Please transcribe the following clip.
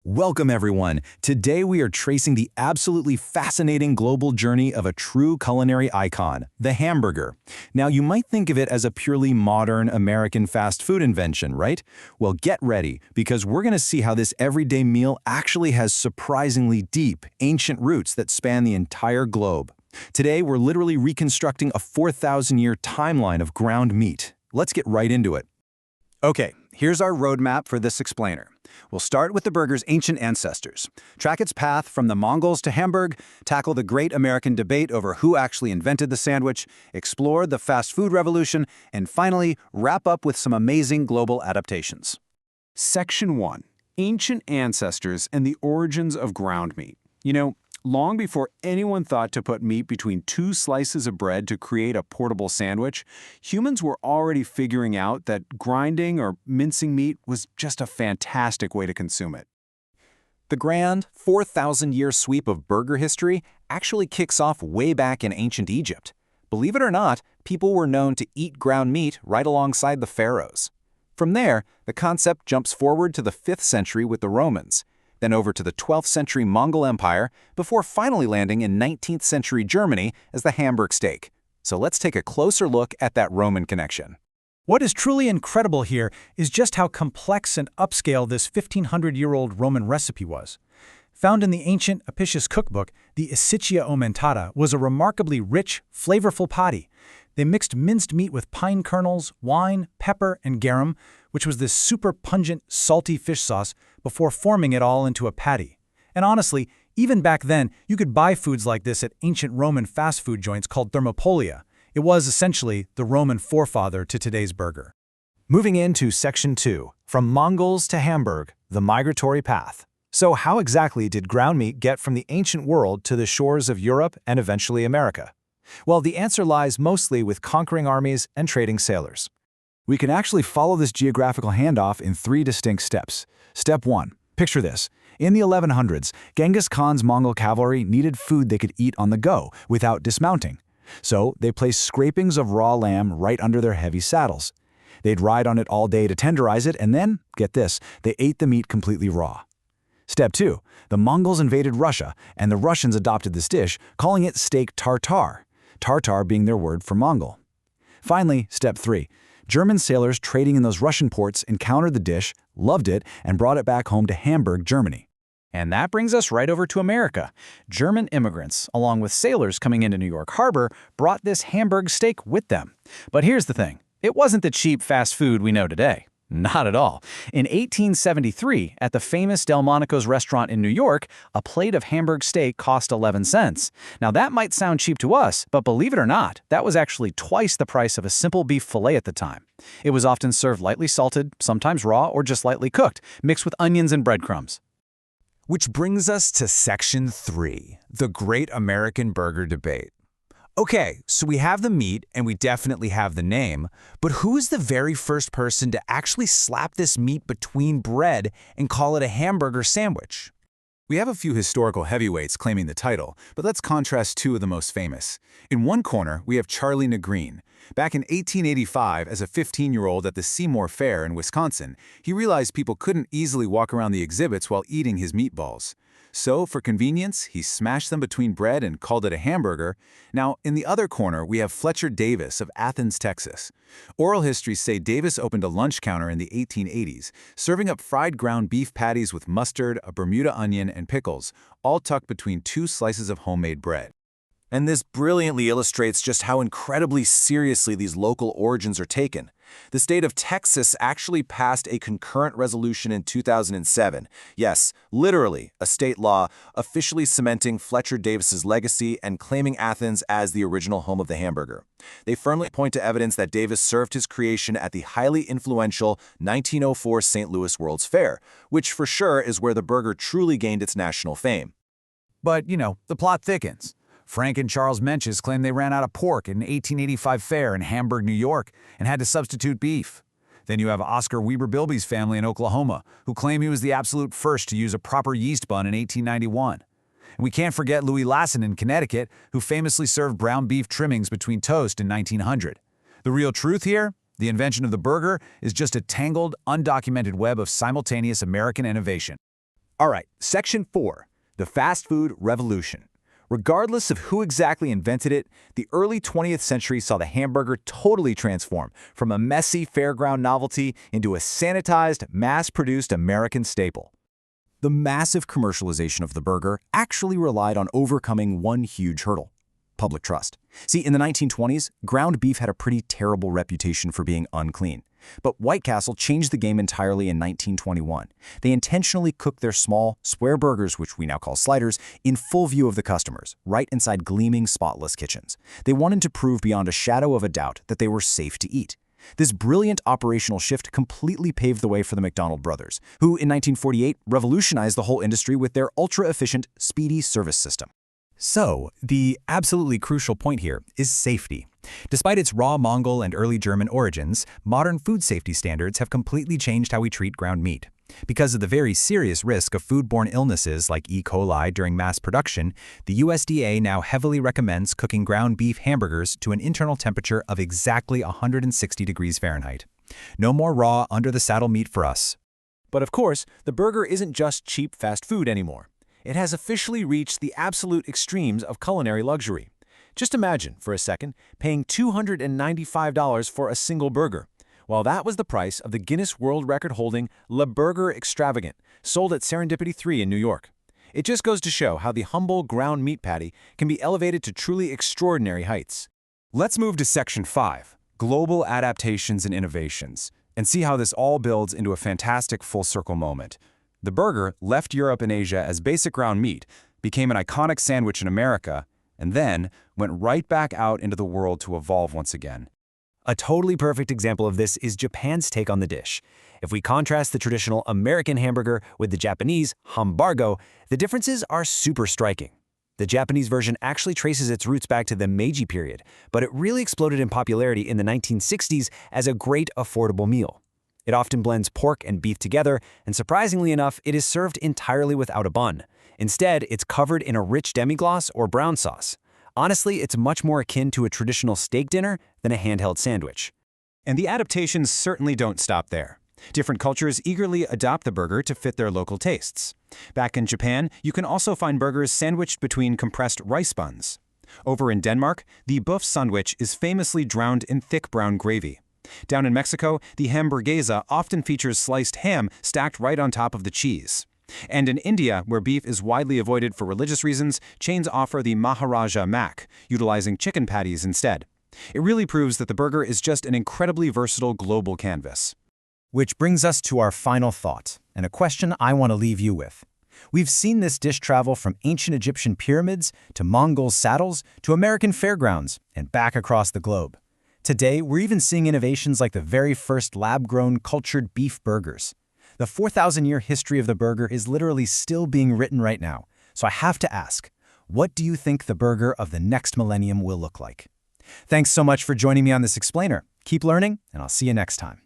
Welcome, everyone. Today we are tracing the absolutely fascinating global journey of a true culinary icon, the hamburger. Now, you might think of it as a purely modern American fast food invention, right? Well, get ready, because we're going to see how this everyday meal actually has surprisingly deep, ancient roots that span the entire globe. Today, we're literally reconstructing a 4,000-year timeline of ground meat. Let's get right into it. Okay, here's our roadmap for this explainer. We'll start with the burger's ancient ancestors, track its path from the Mongols to Hamburg, tackle the great American debate over who actually invented the sandwich, explore the fast food revolution, and finally, wrap up with some amazing global adaptations. Section 1. Ancient Ancestors and the Origins of Ground Meat. Long before anyone thought to put meat between two slices of bread to create a portable sandwich, humans were already figuring out that grinding or mincing meat was just a fantastic way to consume it. The grand 4,000-year sweep of burger history actually kicks off way back in ancient Egypt. Believe it or not, people were known to eat ground meat right alongside the pharaohs. From there, the concept jumps forward to the 5th century with the Romans, then over to the 12th century Mongol Empire, before finally landing in 19th century Germany as the Hamburg steak. So let's take a closer look at that Roman connection. What is truly incredible here is just how complex and upscale this 1,500-year-old Roman recipe was. Found in the ancient Apicius cookbook, the Isichia Aumentata was a remarkably rich, flavorful patty. They mixed minced meat with pine kernels, wine, pepper, and garum, which was this super pungent, salty fish sauce, before forming it all into a patty. And honestly, even back then, you could buy foods like this at ancient Roman fast food joints called thermopolia. It was essentially the Roman forefather to today's burger. Moving into Section 2, From Mongols to Hamburg, the Migratory Path. So how exactly did ground meat get from the ancient world to the shores of Europe and eventually America? Well, the answer lies mostly with conquering armies and trading sailors. We can actually follow this geographical handoff in 3 distinct steps. Step 1. Picture this. In the 1100s, Genghis Khan's Mongol cavalry needed food they could eat on the go without dismounting. So they placed scrapings of raw lamb right under their heavy saddles. They'd ride on it all day to tenderize it, and then, get this, they ate the meat completely raw. Step 2. The Mongols invaded Russia, and the Russians adopted this dish, calling it steak tartare, tartar being their word for Mongol. Finally, Step 3. German sailors trading in those Russian ports encountered the dish, loved it, and brought it back home to Hamburg, Germany. And that brings us right over to America. German immigrants, along with sailors coming into New York Harbor, brought this Hamburg steak with them. But here's the thing. It wasn't the cheap fast food we know today. Not at all. In 1873, at the famous Delmonico's restaurant in New York, a plate of Hamburg steak cost 11 cents. Now that might sound cheap to us, but believe it or not, that was actually twice the price of a simple beef fillet at the time. It was often served lightly salted, sometimes raw or just lightly cooked, mixed with onions and breadcrumbs. Which brings us to Section 3, the Great American Burger Debate. Okay, so we have the meat and we definitely have the name, but who is the very first person to actually slap this meat between bread and call it a hamburger sandwich? We have a few historical heavyweights claiming the title, but let's contrast 2 of the most famous. In one corner, we have Charlie Negreen. Back in 1885, as a 15-year-old at the Seymour Fair in Wisconsin, he realized people couldn't easily walk around the exhibits while eating his meatballs. So, for convenience, he smashed them between bread and called it a hamburger. Now, in the other corner, we have Fletcher Davis of Athens, Texas. Oral histories say Davis opened a lunch counter in the 1880s, serving up fried ground beef patties with mustard, a Bermuda onion, and pickles, all tucked between 2 slices of homemade bread. And this brilliantly illustrates just how incredibly seriously these local origins are taken. The state of Texas actually passed a concurrent resolution in 2007. Yes, literally, a state law officially cementing Fletcher Davis's legacy and claiming Athens as the original home of the hamburger. They firmly point to evidence that Davis served his creation at the highly influential 1904 St. Louis World's Fair, which for sure is where the burger truly gained its national fame. But, the plot thickens. Frank and Charles Menches claim they ran out of pork at an 1885 fair in Hamburg, New York, and had to substitute beef. Then you have Oscar Weber Bilby's family in Oklahoma, who claim he was the absolute first to use a proper yeast bun in 1891. And we can't forget Louis Lassen in Connecticut, who famously served brown beef trimmings between toast in 1900. The real truth here? The invention of the burger is just a tangled, undocumented web of simultaneous American innovation. All right, Section 4, the fast food revolution. Regardless of who exactly invented it, the early 20th century saw the hamburger totally transform from a messy fairground novelty into a sanitized, mass-produced American staple. The massive commercialization of the burger actually relied on overcoming one huge hurdle: public trust. See, in the 1920s, ground beef had a pretty terrible reputation for being unclean. But White Castle changed the game entirely in 1921. They intentionally cooked their small, square burgers, which we now call sliders, in full view of the customers, right inside gleaming, spotless kitchens. They wanted to prove beyond a shadow of a doubt that they were safe to eat. This brilliant operational shift completely paved the way for the McDonald brothers, who in 1948 revolutionized the whole industry with their ultra-efficient, speedy service system. So, the absolutely crucial point here is safety. Despite its raw Mongol and early German origins, modern food safety standards have completely changed how we treat ground meat. Because of the very serious risk of foodborne illnesses like E. coli during mass production, the USDA now heavily recommends cooking ground beef hamburgers to an internal temperature of exactly 160 degrees Fahrenheit. No more raw, under-the-saddle meat for us. But of course, the burger isn't just cheap fast food anymore. It has officially reached the absolute extremes of culinary luxury. Just imagine, for a second, paying $295 for a single burger. Well, that was the price of the Guinness World Record-holding Le Burger Extravagant, sold at Serendipity 3 in New York. It just goes to show how the humble ground meat patty can be elevated to truly extraordinary heights. Let's move to Section 5, Global Adaptations and Innovations, and see how this all builds into a fantastic full-circle moment. The burger left Europe and Asia as basic ground meat, became an iconic sandwich in America, and then went right back out into the world to evolve once again. A totally perfect example of this is Japan's take on the dish. If we contrast the traditional American hamburger with the Japanese Hamburger, the differences are super striking. The Japanese version actually traces its roots back to the Meiji period, but it really exploded in popularity in the 1960s as a great affordable meal. It often blends pork and beef together, and surprisingly enough, it is served entirely without a bun. Instead, it's covered in a rich demi-glace or brown sauce. Honestly, it's much more akin to a traditional steak dinner than a handheld sandwich. And the adaptations certainly don't stop there. Different cultures eagerly adopt the burger to fit their local tastes. Back in Japan, you can also find burgers sandwiched between compressed rice buns. Over in Denmark, the buff sandwich is famously drowned in thick brown gravy. Down in Mexico, the hamburguesa often features sliced ham stacked right on top of the cheese. And in India, where beef is widely avoided for religious reasons, chains offer the Maharaja Mac, utilizing chicken patties instead. It really proves that the burger is just an incredibly versatile global canvas. Which brings us to our final thought, and a question I want to leave you with. We've seen this dish travel from ancient Egyptian pyramids to Mongol saddles to American fairgrounds and back across the globe. Today, we're even seeing innovations like the very first lab-grown cultured beef burgers. The 4,000-year history of the burger is literally still being written right now. So I have to ask, what do you think the burger of the next millennium will look like? Thanks so much for joining me on this explainer. Keep learning, and I'll see you next time.